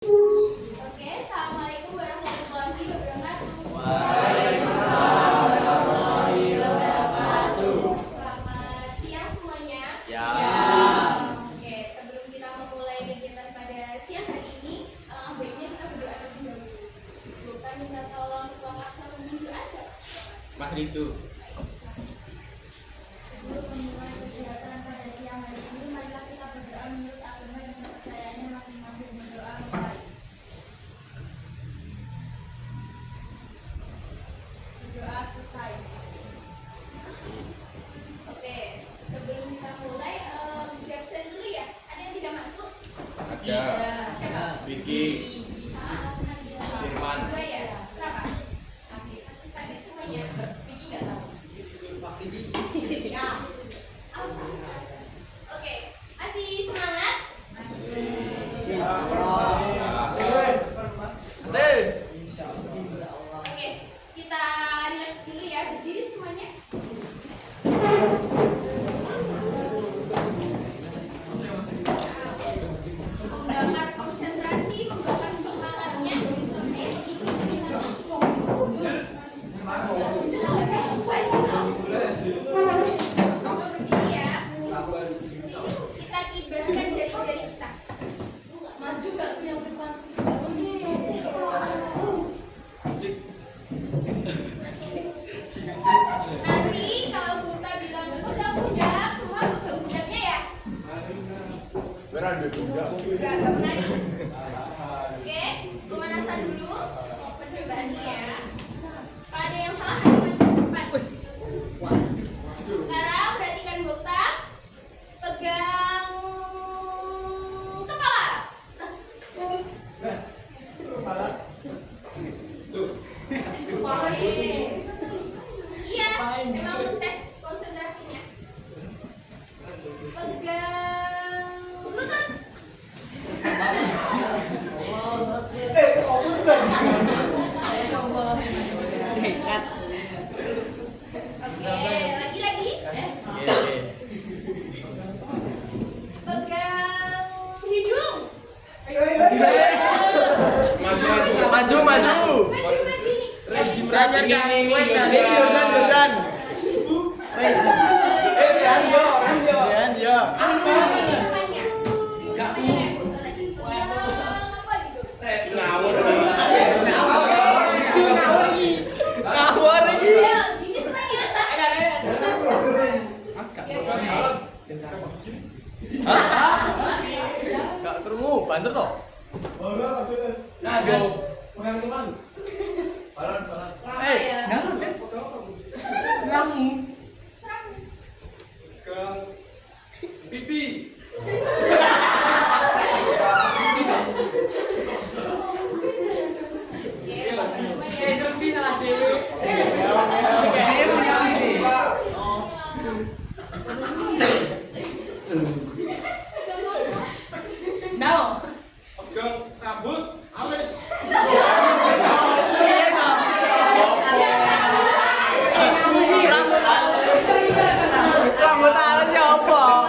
Oke, assalamualaikum warahmatullahi wabarakatuh. Waalaikumsalam warahmatullahi wabarakatuh. Selamat siang semuanya. Ya. Oke, sebelum kita memulai kegiatan pada siang hari ini, baiknya kita berdoa terlebih dahulu. Bukan minta tolong ketua kelas memimpin doa saja. Mas Rindu. Sebelum memulai kegiatan pada siang hari ini, marilah kita berdoa menurut agama dan kepercayaannya masing-masing. Berdoa mulai. Berdoa selesai. Oke, sebelum kita mulai, di absen dulu ya. Ada yang tidak masuk? Ada. Siapa? Vicky. Firman. Dua ya? Kenapa? Tadi semuanya. Vicky nggak tahu. Ya. Oke, masih semangat? Oke, kita relax dulu ya. Berdiri semuanya. Membakar konsentrasi, membakar semangatnya. Berdiri ya. Kita kibaskan jari-jari kita. Maju gak yang depan? Nanti kalau Buta bilang budak-budak, semua budak-budaknya ya. Berada juga. Gak menarik. Oke, pemanasan dulu. Percobaannya ya. Kalau ada yang salah, ada maju ke depan. Sekarang perhatikan Buta. Pegang kepala. Iya, memang tes konsentrasinya. Pegang lutut. Oke, lagi-lagi. Pegang hidung. Maju. Maju ini. Temannya. Namanya Buta lagi. Apa gitu? Ayo, gini semuanya. Guys. Gak kerungu, banter toh.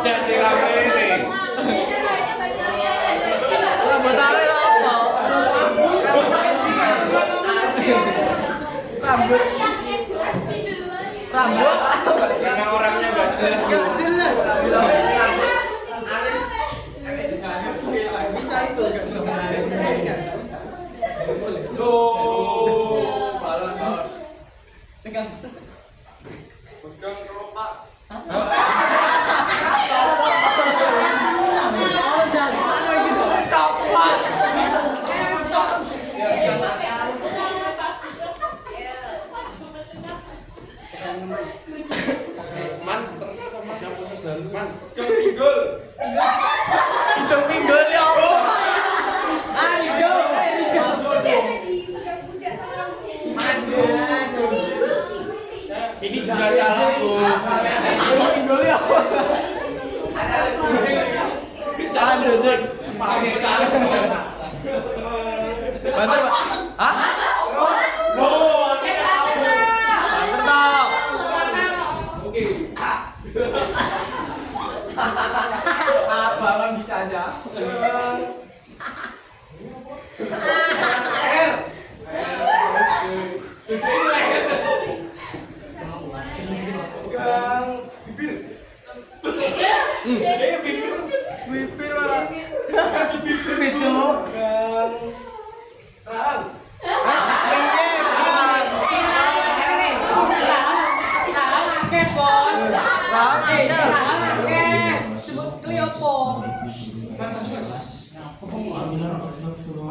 Udah siram ini. Rambut yang jelas duluan ya. Karena orangnya gak jelas. Man, ternyata man yang khusus dan man. Hitung pinggul ya Allah. Udah tadi budak-budak sama rambutnya. Ini juga salah, Bu. Hitung pinggul ya Allah. Salah dojek. Pakai cara. Bantu, Pak. Hah? Banter toh. Abang bisa aja.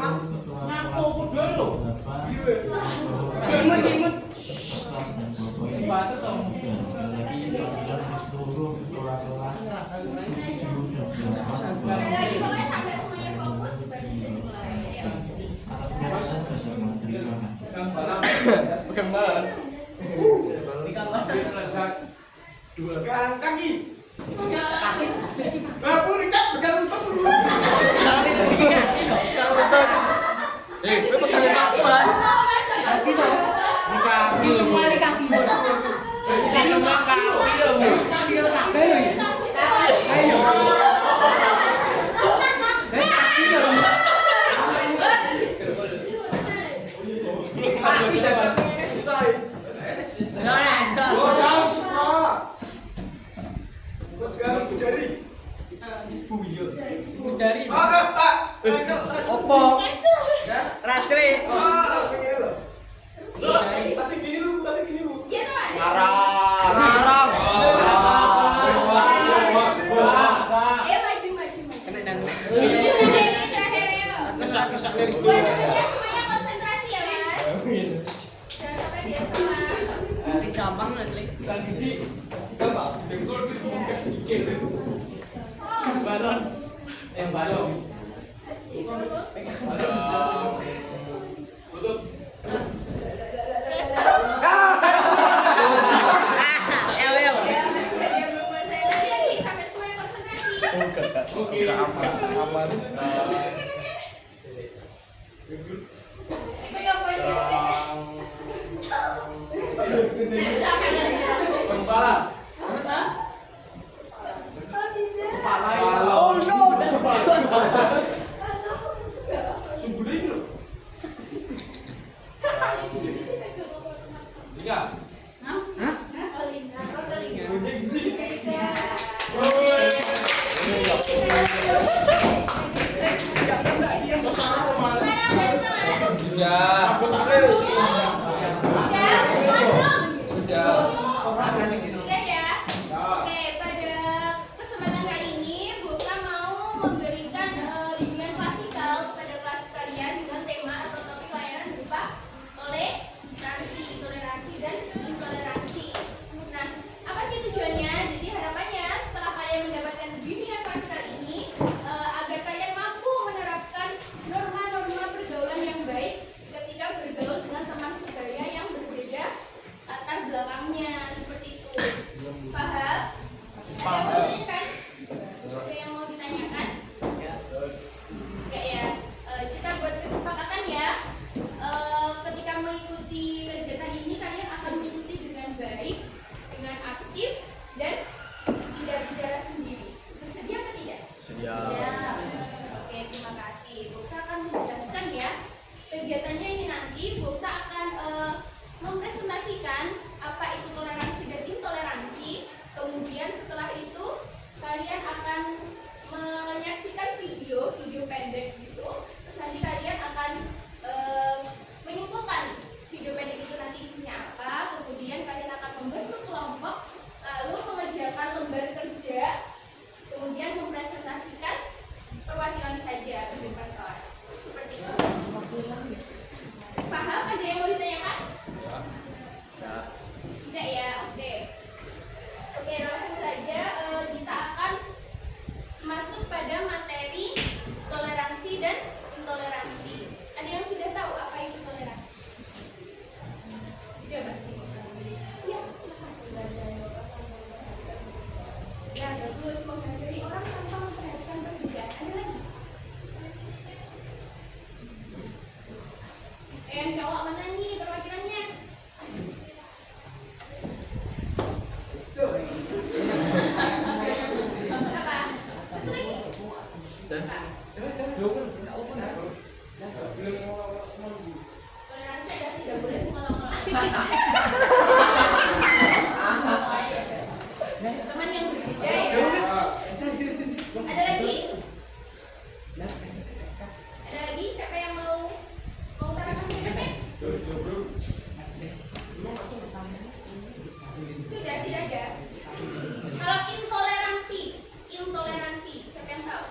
Ngaku berdua lo. Cimut. Batu dong. Sekali lagi pokoknya sampai semuanya fokus baru bisa dimulai ya. Pegang balan. Dua kaki. Kaki. Bapu Richard pegang lutut dulu. Gue pegang kapan? Kaki loh. Kaki semua ini kaki. Ini semua kaki loh. Sini kabeh lho. Ayo. Kaki loh. Kaki dah. Susah. Jauh semua. Pegang jari. Ibu iya. Jari. Pak. Opo? Racre. Tapi gini lu. Iya tuh ada. Larang. Ayo maju. Kena dan. Ini terakhir ya. Kesak dari Buat semuanya semuanya konsentrasi ya mas. Jangan sampai dia salah. Sing gampang nanti. Bukan gigi. Gampang. Dengkul itu bukan sikil. Balon. Balon. Tutup. El. Ya, mas sudah dia berbuat saya lagi sampai semuanya konsentrasi. Oke. Aman. Kepala. Kepala. Oh no. Subur ini loh. Tiga. Ya. Sudah ya. Oke, pada kesempatan kali ini Buka mau memberikan bimbingan klasikal kepada kelas kalian dengan tema atau topik layanan berupa toleransi, dan intoleransi. Nah, apa sih tujuannya? Jadi harapannya setelah kalian mendapatkan bimbingan klasikal ini agar kalian mampu menerapkan norma-norma pergaulan yang baik ketika bergaul dengan teman sebaya yang berbeda latar belakangnya, seperti itu. Paham? Ada yang mau ditanyakan? Enggak ya? Kita buat kesepakatan ya. Ketika mengikuti kegiatan ini kalian akan mengikuti dengan baik, dengan aktif, dan tidak bicara sendiri. Bersedia atau tidak? Sedia. Ya. Oke, terima kasih. Bukta akan menjelaskan ya. Kegiatannya ini nanti Bukta akan mempresentasikan apa itu toleransi dan intoleransi. Kemudian setelah itu kalian akan menyaksikan video pendek gitu. Terus nanti kalian akan menyimpulkan video pendek itu nanti isinya apa. Kemudian kalian akan membentuk kelompok, lalu mengerjakan lembar kerja, kemudian mempresentasikan perwakilan saja ke depan kelas. Seperti itu. Paham? Ada yang mau ditanyakan? Tidak ya? Oke, langsung saja kita akan masuk pada materi toleransi dan intoleransi. Ada yang sudah tahu apa itu toleransi? Coba. Ya, ya, bagus. Menghargai orang tanpa memperhatikan perbedaan. Ada lagi? Yang cowok mana nih perwakilannya? Apa? Satu lagi? Toleransi adalah tidak boleh mengulang-ulang. Teman yang berbeda ya. Ada lagi? Ada lagi? Siapa yang mau utarakan pendapatnya? Sudah, tidak ada. Kalau intoleransi, siapa yang tahu?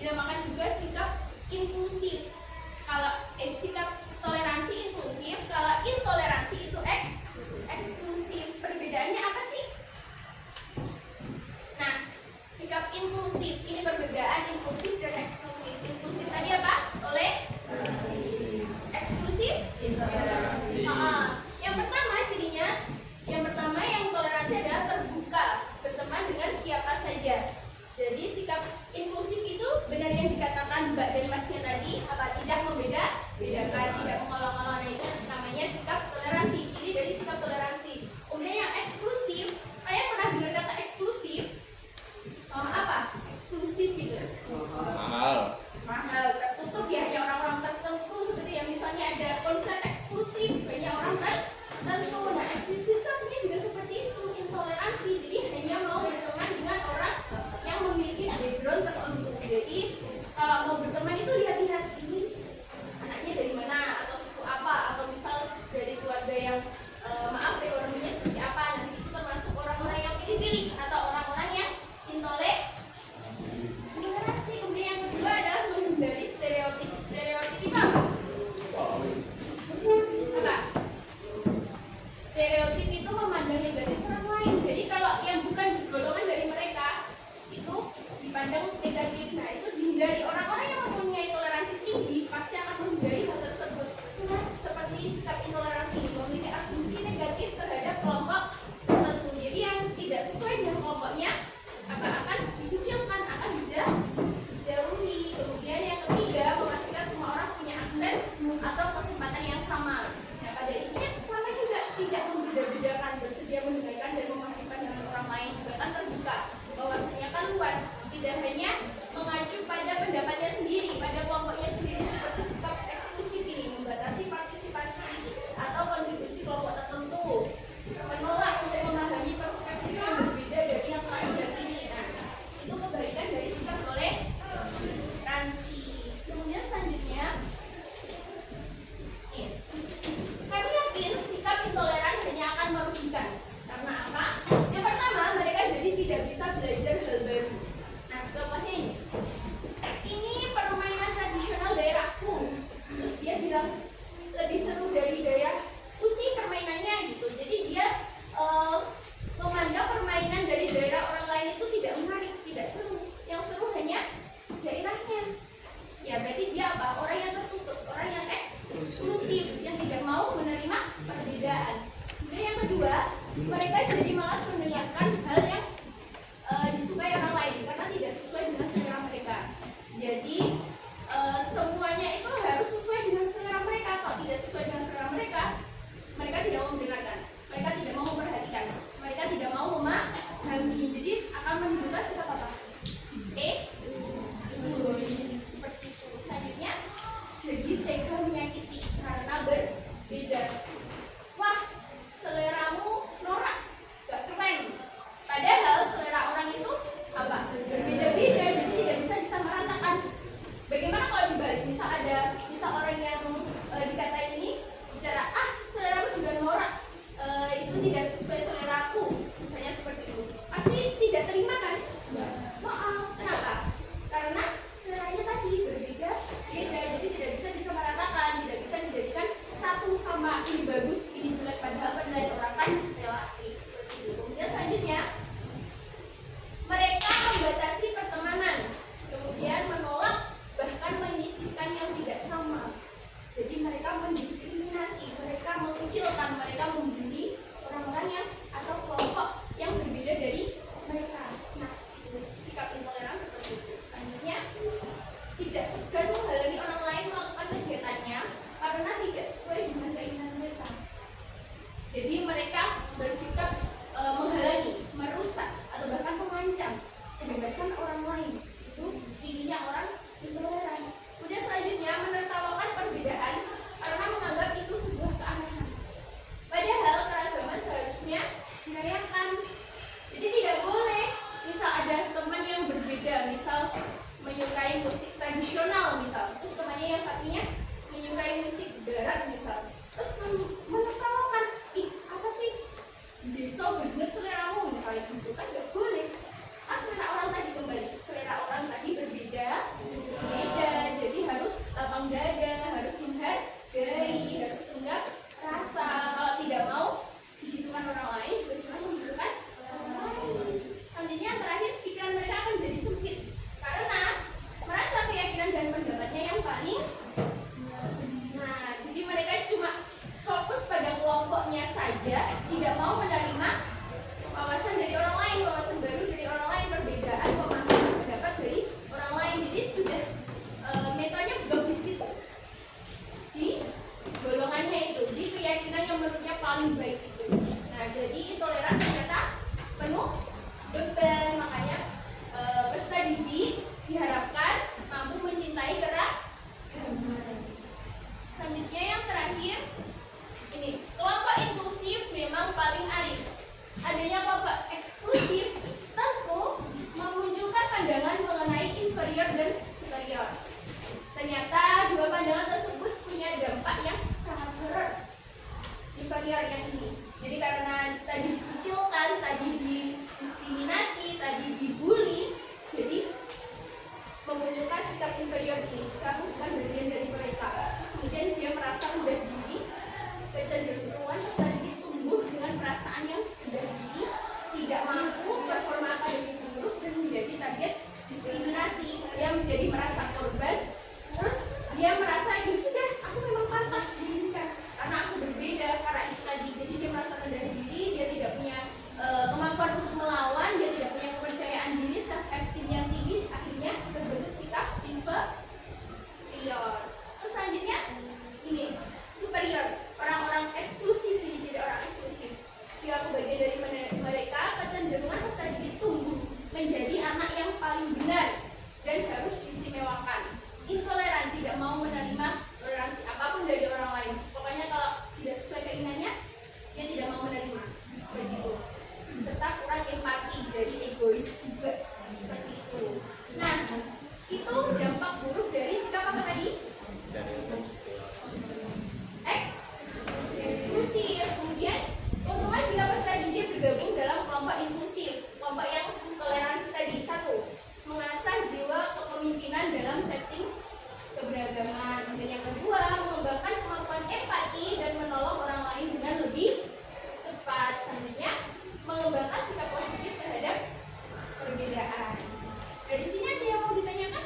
dinamakan juga sikap inklusif. Kalau sikap toleransi inklusif, kalau intoleransi itu eksklusif. Perbedaannya apa sih? Nah, sikap inklusif ini perbedaan inklusif dan eksklusif. Inklusif tadi apa? Eksklusif. Yang pertama cirinya, yang pertama yang toleransi adalah terbuka, berteman dengan siapa saja. Jadi sikap inklusif itu benar yang dikatakan Mbak dan Masnya tadi, apa tidak membedakan, tidak mengolok-olok. Nah, itu namanya sikap toleransi. Ciri dari sikap toleransi. Kemudian yang eksklusif, kalian pernah dengar kata eksklusif? Apa? Eksklusif gitu. Mahal, tertutup ya, hanya orang-orang tertentu, seperti yang misalnya ada konser eksklusif, banyak orang tertentu. Nah, eksklusif itu artinya juga seperti itu, intoleransi. Jadi hanya mau berteman dengan orang yang memiliki background tertentu. Jadi kalau mau berteman itu lihat-lihat ini anaknya dari mana, atau suku apa, atau misal dari keluarga yang maaf ekonominya seperti apa. Nanti itu termasuk orang-orang yang pilih-pilih atau orang-orang yang intoleransi. Kemudian yang kedua adalah menghindari stereotip. Stereotip itu apa? Stereotip itu memandang negatif orang lain. Jadi kalau yang bukan golongan dari mereka itu dipandang negatif. Nah, itu dihindari. Orang-orang yang mempunyai toleransi tinggi pasti akan menghindari hal tersebut. Seperti sikap intoleransi ini memiliki asumsi negatif terhadap kelompok tertentu. Jadi yang tidak sesuai dengan kelompoknya akan dikucilkan, akan dijauhi. Kemudian yang ketiga, memastikan semua orang punya akses atau kesempatan yang sama. Nah, pada intinya sama juga, tidak membeda-bedakan, bersedia mendengarkan dan memahami pandangan orang lain, juga kan terbuka, bahwasanya kan luas, tidak hanya mengacu pada pendapatnya sendiri, pada kelompoknya sendiri. Seperti sikap eksklusif ini membatasi partisipasi atau kontribusi kelompok tertentu, menolak untuk memahami perspektif yang berbeda dari yang lain diyakini. Nah, itu kebaikan dari sikap toleransi. Kemudian selanjutnya, kami yakin sikap intoleran hanya akan merugikan. Karena apa? Yang pertama, mereka jadi tidak bisa belajar hal baru. Nah, contohnya ini. Ini permainan tradisional daerahku. Terus dia bilang lebih seru dari daerahku sih permainannya gitu. Jadi dia memandang permainan dari daerah orang lain itu tidak menarik, tidak seru. Yang seru hanya inferior dan superior. Ternyata dua pandangan tersebut punya dampak yang sangat berat. Inferior yang ini. Jadi karena tadi dikucilkan, tadi didiskriminasi, tadi dibully, jadi memunculkan sikap inferior ini. Jika aku bukan bagian dari mereka, terus kemudian dia merasa rendah diri, kecenderungan peserta didik tumbuh dengan perasaan yang rendah diri, tidak mampu, performa akademik buruk, dan menjadi target diskriminasi. Dia menjadi merasa korban, terus dia merasa ya sudah, aku memang pantas dihina karena aku berbeda, karena itu tadi. Jadi dia merasa rendah diri, dia tidak punya kemampuan untuk melawan, dia tidak punya kepercayaan diri, self esteem yang tinggi, akhirnya terbentuk sikap inferior. Terus selanjutnya ini superior, orang-orang eksklusif. Ini jadi orang eksklusif. Jika aku bagian dari mereka, kecenderungan peserta didik tumbuh menjadi anak yang paling benar dan harus diistimewakan. Intoleran, tidak mau menerima toleransi apapun dari orang lain. Pokoknya kalau tidak sesuai keinginannya, dia tidak mau menerima. Seperti itu. Serta kurang empati, jadi egois juga. Seperti itu. Nah, itu dampak buruk dari sikap apa tadi? Eksklusif. Kemudian otomatis jika peserta didik bergabung dalam kelompok inklusif, kelompok yang toleransi tadi. Satu, mengasah jiwa kepemimpinan dalam setting keberagaman. Dan yang kedua, mengembangkan kemampuan empati dan menolong orang lain dengan lebih cepat. Selanjutnya, mengembangkan sikap positif terhadap perbedaan. Dari sini ada yang mau ditanyakan?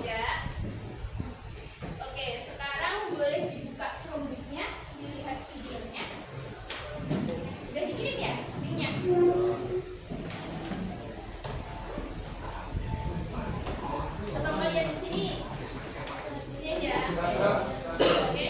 Ya. Oke, sekarang boleh dibuka Chromebook-nya, dilihat videonya. Udah dikirim ya linknya? Atau mau lihat di sini? Ini aja. Oke.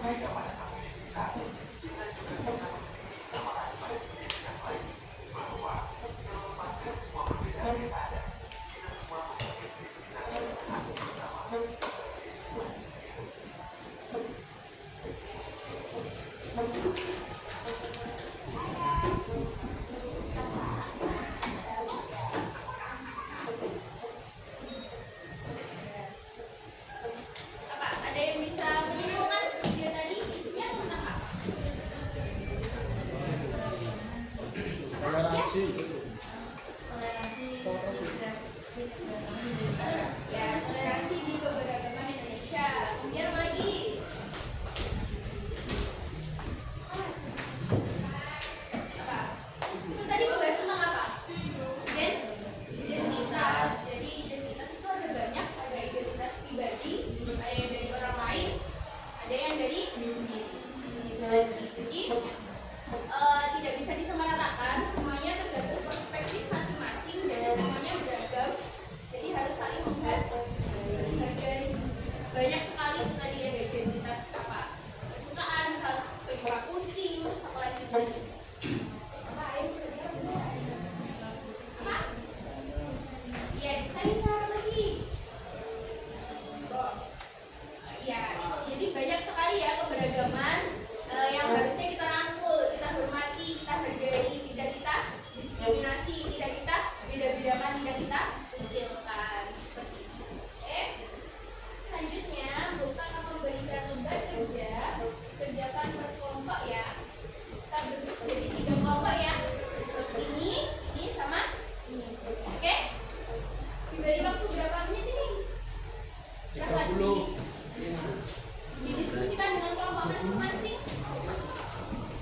Apa? Ada yang bisa menyimpulkan video tadi isinya tentang apa? Toleransi. Ya, toleransi di keberagaman Indonesia. Kemudian apa lagi? Apa? Itu tadi membahas tentang apa? Identitas. Jadi identitas itu ada banyak. Ada identitas pribadi, ada yang dari orang lain, ada yang dari diri sendiri. Jadi tidak bisa disamaratakan, semuanya tergantung perspektif masing-masing dan semuanya beragam. Jadi harus saling menghargai. Banyak sekali itu tadi ada identitas apa? Kesukaan, misal penyuka kucing, terus apa lagi tadi? Apa? Iya, desainer lagi. Ya, itu jadi banyak sekali ya keberagaman yang harusnya kita rangkul, kita hormati, kita hargai, tidak kita diskriminasi, tidak kita beda-bedakan, tidak kita kecilkan. Seperti itu. Oke. Selanjutnya, buka akan memberikan lembar kerja, kerjakan per kelompok ya. Kita bentuk jadi 3 kelompok ya. Ini sama ini. Oke? Diberi waktu berapa menit ini? Berapa 30. Didiskusikan dengan kelompok masing-masing.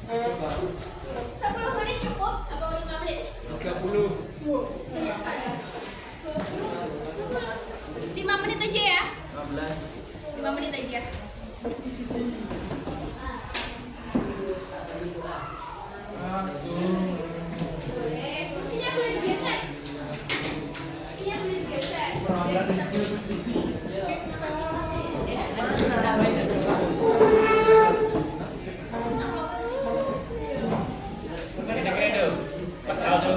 10 menit cukup atau 5 menit? 30. Banyak sekali. 5 menit aja ya. 15. 5 menit aja. Boleh. Kursinya boleh digeser. Kursinya boleh digeser. Biar bisa berdiskusi. Kira-kira tuh, Mas Aldo.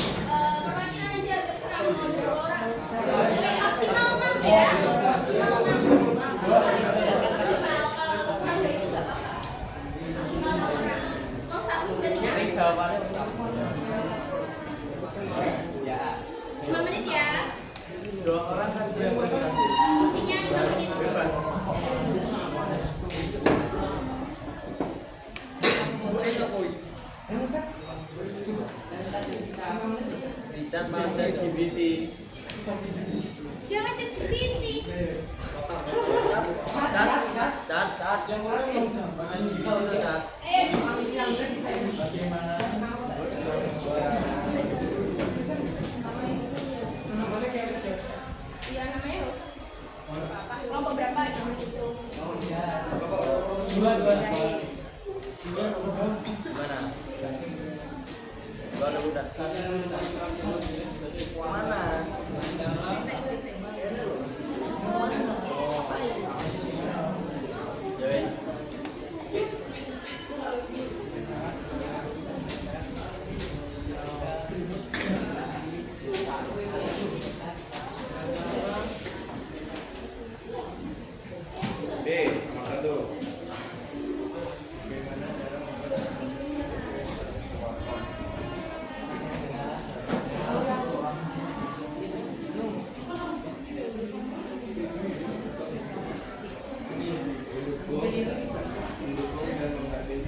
Perwakilan aja terserah mau berapa orang. Maksimal 6 ya. Maksimal 6. Maksimal kalau kurang dari itu nggak apa-apa. Maksimal 6 orang. Mau 1 berarti kan? Jawabannya 5 menit ya. 2 orang kan dia berdurasi. Diskusinya 5 menit. Bebas. Dicat masa LGBT. Jangan cek ini. Cat. Diskusi. Ya namanya nggak usah. Apa? Kelompok berapa gitu? Dua. Mana? Gua udah. Mana? Ya wes. B, nomor 1. Mendukung dan menghargai.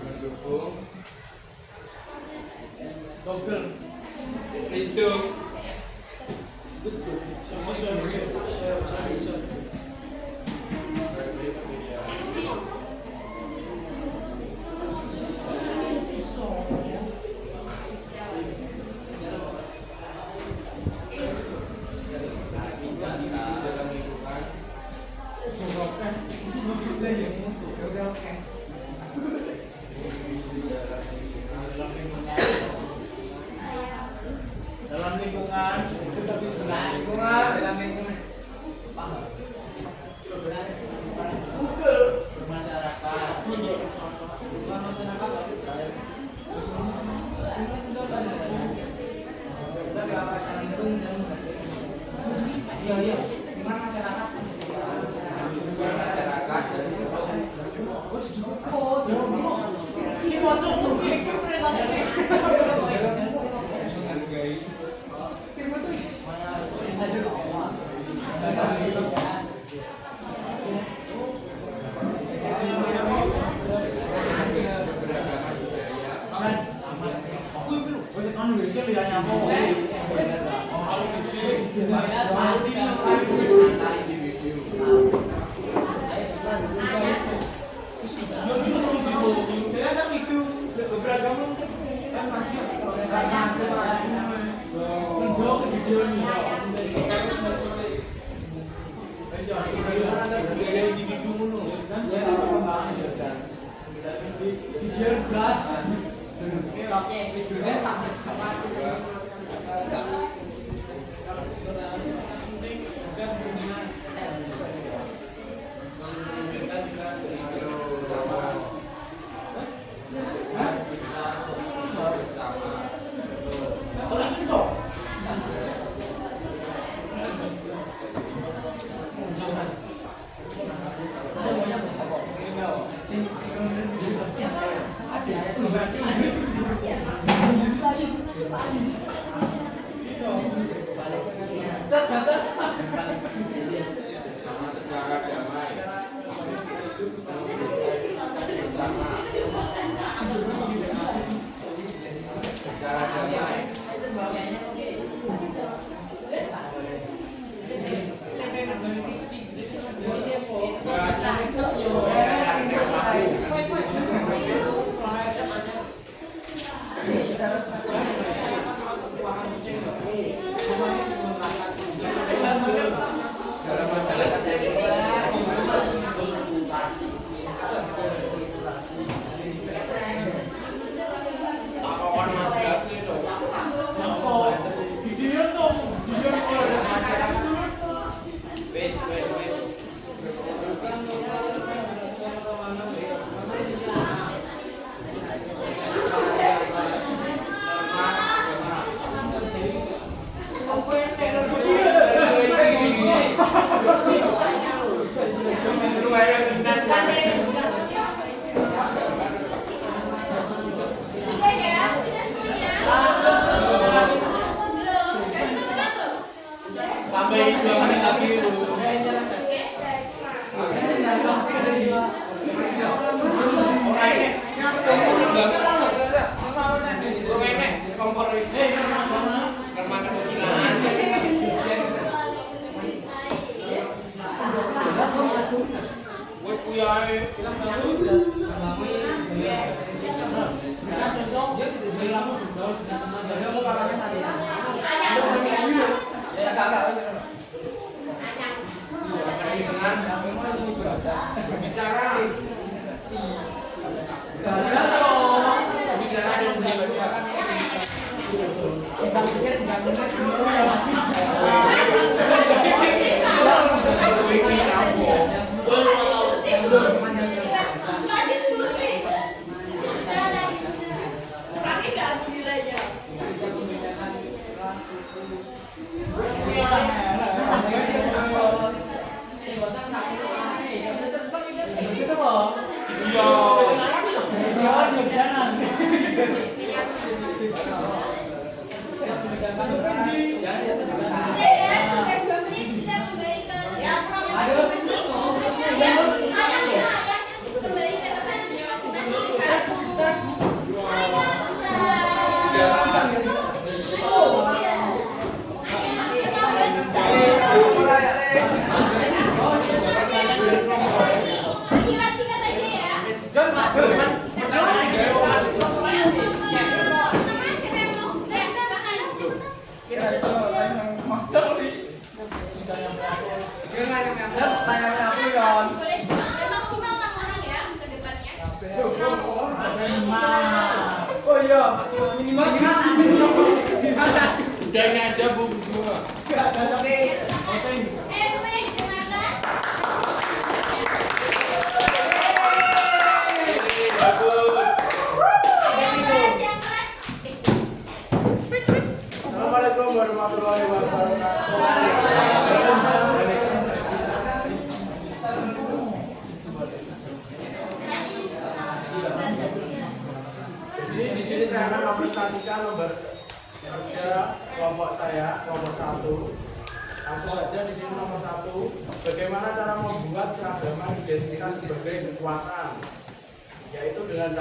Mendukung. Google. Rizdo. Masing-masing. Udah ini aja Bu berdua. Semuanya didengarkan. Bagus. Yang keras. Assalamualaikum warahmatullahi wabarakatuh. Jadi di sini saya akan mempresentasikan nomor kerja kelompok saya, kelompok 1. Langsung aja di sini nomor 1. Bagaimana cara membuat keragaman identitas sebagai kekuatan? Yaitu dengan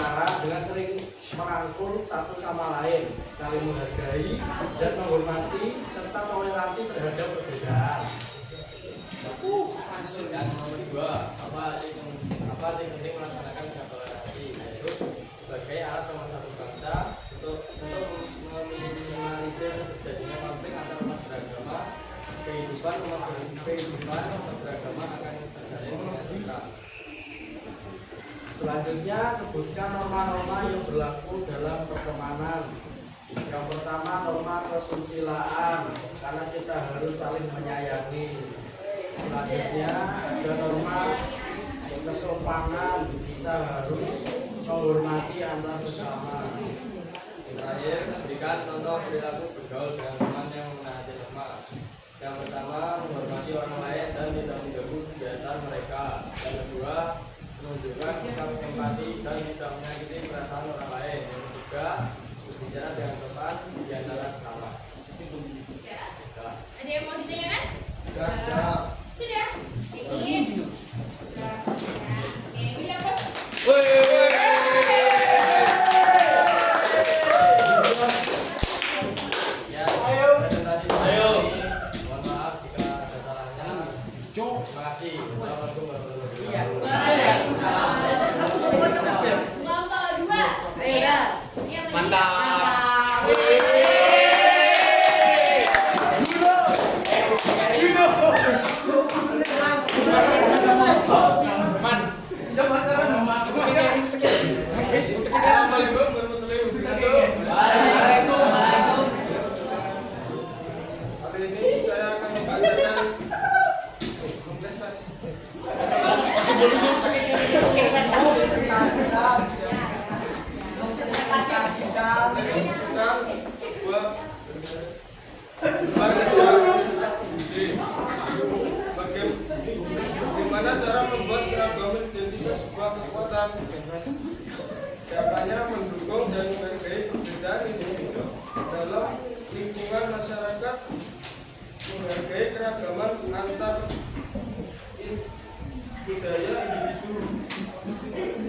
sering merangkul satu sama lain, saling menghargai dan menghormati serta toleransi terhadap perbedaan. Masuk yang nomor 2, apa arti penting melaksanakan sikap toleransi, yaitu sebagai alat pemersatu bangsa untuk meminimalisir terjadinya konflik antar umat beragama. Kehidupan umat beragama akan terjalin dengan tentram. Selanjutnya sebutkan norma-norma yang berlaku dalam pertemanan. Yang pertama norma kesusilaan, karena kita harus saling menyayangi. Selanjutnya ada norma kesopanan, kita harus menghormati antar sesama. Terakhir, berikan contoh perilaku bergaul dengan teman yang menaati norma. Yang pertama, menghormati orang lain dan tidak mengganggu kegiatan mereka. Yang kedua, menunjukkan sikap empati dan tidak menyakiti perasaan orang lain. Yang ketiga, berbicara dengan teman di antara sesama. Ada yang mau ditanyakan? Sudah. Sudah. Ingin. Bila bos. Ya, presentasi Ayo. mohon maaf jika ada salahnya. Terima kasih. Assalamualaikum warahmatullahi wabarakatuh. Kelompok 2. Yang lagi. Mantap. Assalamualaikum warahmatullahi wabarakatuh. Hari ini saya akan membacakan kontestasi. Bagaimana cara membuat keragaman identitas sebuah kekuatan? Jawabannya mendukung dan menghargai perbedaan individu dalam lingkungan masyarakat, menghargai keragaman antar budaya individu.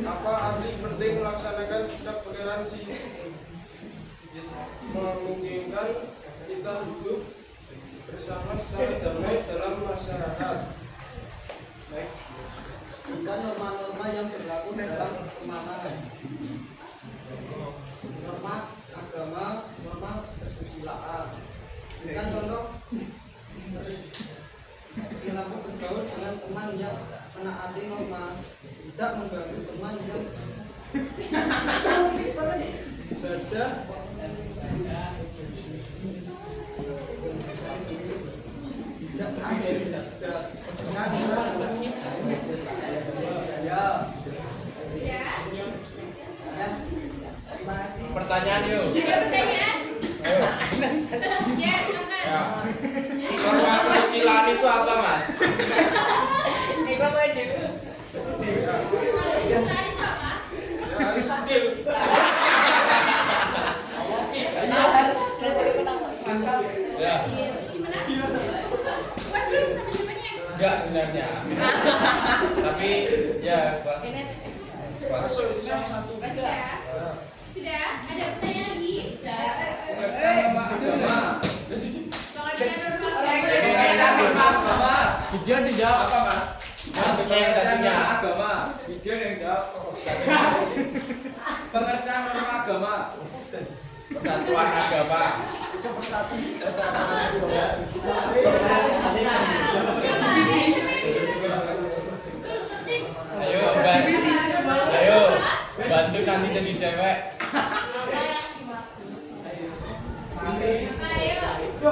Apa arti penting melaksanakan sikap toleransi? Memungkinkan kita hidup bersama secara damai dalam masyarakat. Baik. Bukan norma-norma yang berlaku dalam pertemanan, norma agama, norma kesusilaan. Berikan contoh perilaku bergaul dengan teman yang menaati norma, tidak mengganggu teman yang beda tidak ada ya. Terima kasih. Pertanyaan yuk. Ada pertanyaan? Ya, silakan. Ya. Norma kesusilaan itu apa, Mas? Kesusilaan itu apa? Ya, harus adil. Ya. Gimana? Buat belum sama jawabannya? Enggak sebenarnya. Tapi ya, Pak. Masuk di salah satu. Sudah. Sudah. Ada pertanyaan lagi? Video dijawab apa, Mas? Langsung saya kasihnya. Agama. Video yang jawab. Pengertian norma agama. Persatuan agama. Ayo, bantu nanti jadi cewek. Ayo.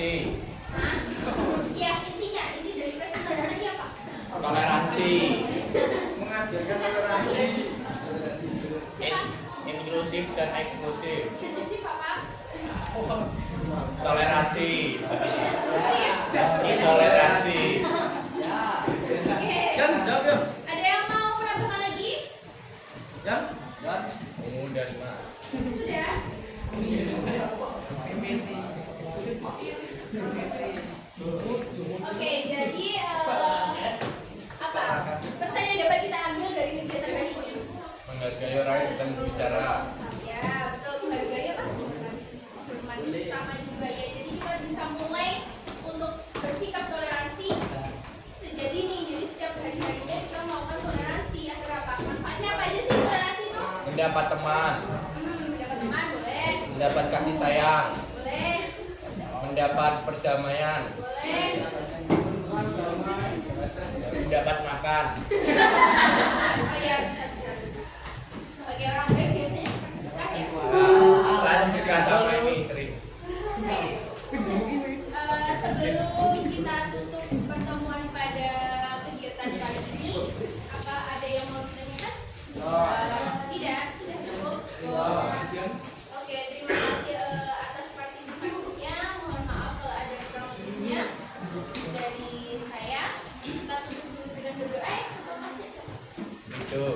toleransi. Nah, ya intinya inti dari presentasi tadi apa? Toleransi. Mengajarkan toleransi. Inklusif dan eksklusif. Inklusif apa? Toleransi. Eksklusif. Intoleransi. Oke. Yang jawab ya. Ada yang mau menambahkan lagi? Yang Dari mana? Sudah. Oke, jadi apa pesan yang dapat kita ambil dari kegiatan hari ini? Menghargai orang yang sedang berbicara. Ya, betul, menghargai apa? Hormati sesama juga ya. Jadi kita bisa mulai untuk bersikap toleransi sejak dini. Jadi setiap hari-harinya kita melakukan toleransi. Agar apa? Manfaatnya apa aja sih toleransi itu? Mendapat teman, Mendapat teman boleh, mendapat kasih sayang, boleh, mendapat perdamaian, boleh. mendapat makan. Oh iya, bisa. Sebagai orang baik biasanya suka sedekah ya. Saya sedekah sama ini sering. Oke. Sebelum kita tutup pertemuan pada kegiatan kali ini, apa ada yang mau ditanyakan? Tidak, sudah cukup. Oke, terima kasih atas partisipasinya. Mohon maaf kalau ada kurang lebihnya dari saya. Kita tutup dulu dengan berdoa ya. Terima kasih. Itu.